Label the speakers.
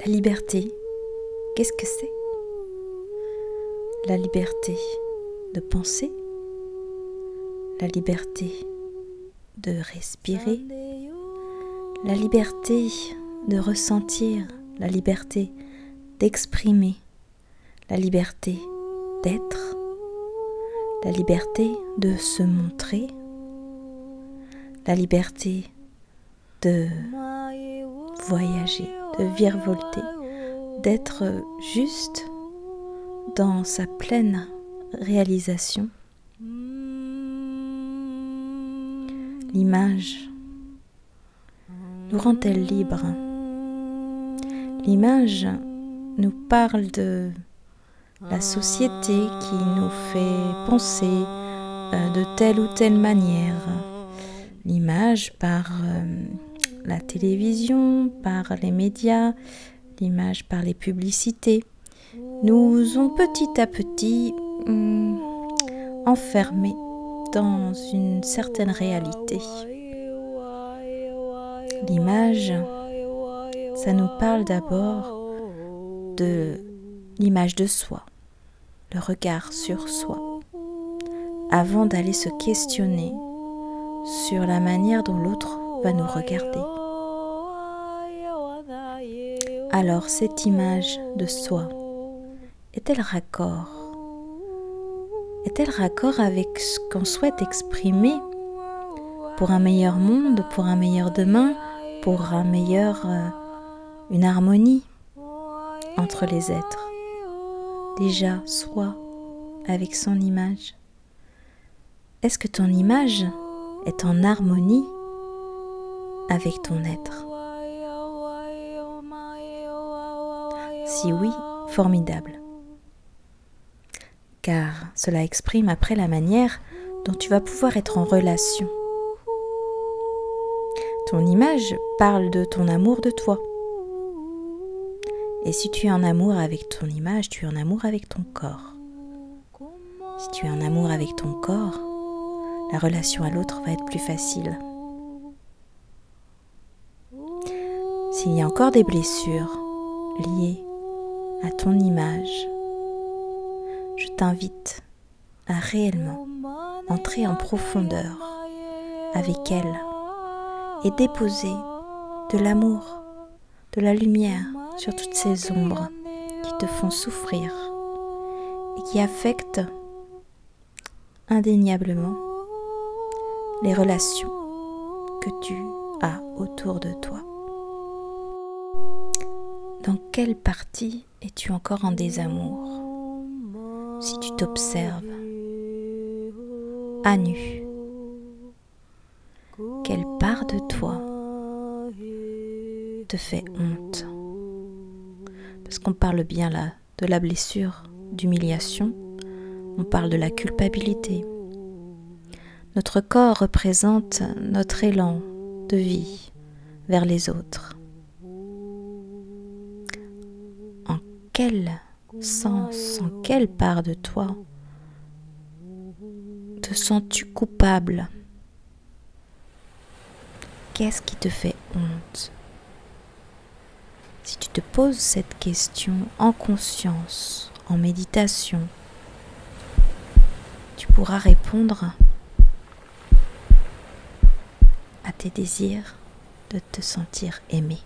Speaker 1: La liberté, qu'est-ce que c'est? La liberté de penser, la liberté de respirer, la liberté de ressentir, la liberté d'exprimer, la liberté d'être, la liberté de se montrer, la liberté de voyager, de virevolter, d'être juste dans sa pleine réalisation. L'image nous rend-elle libres? L'image nous parle de la société qui nous fait penser de telle ou telle manière. L'image par la télévision, par les médias, l'image par les publicités, nous ont petit à petit enfermés dans une certaine réalité. L'image, ça nous parle d'abord de l'image de soi, le regard sur soi, avant d'aller se questionner sur la manière dont l'autre va nous regarder. Alors cette image de soi, est-elle raccord? Est-elle raccord avec ce qu'on souhaite exprimer pour un meilleur monde, pour un meilleur demain, pour une harmonie entre les êtres? Déjà, soi avec son image. Est-ce que ton image est en harmonie avec ton être? Si oui, formidable. Car cela exprime après la manière dont tu vas pouvoir être en relation. Ton image parle de ton amour de toi. Et si tu es en amour avec ton image, tu es en amour avec ton corps. Si tu es en amour avec ton corps, la relation à l'autre va être plus facile. S'il y a encore des blessures liées à ton image, je t'invite à réellement entrer en profondeur avec elle et déposer de l'amour, de la lumière sur toutes ces ombres qui te font souffrir et qui affectent indéniablement les relations que tu as autour de toi. Dans quelle partie es-tu encore en désamour? Si tu t'observes à nu, quelle part de toi te fait honte? Parce qu'on parle bien là de la blessure, d'humiliation, on parle de la culpabilité. Notre corps représente notre élan de vie vers les autres. En quel sens, en quelle part de toi te sens-tu coupable? Qu'est-ce qui te fait honte? Si tu te poses cette question en conscience, en méditation, tu pourras répondre à tes désirs de te sentir aimé.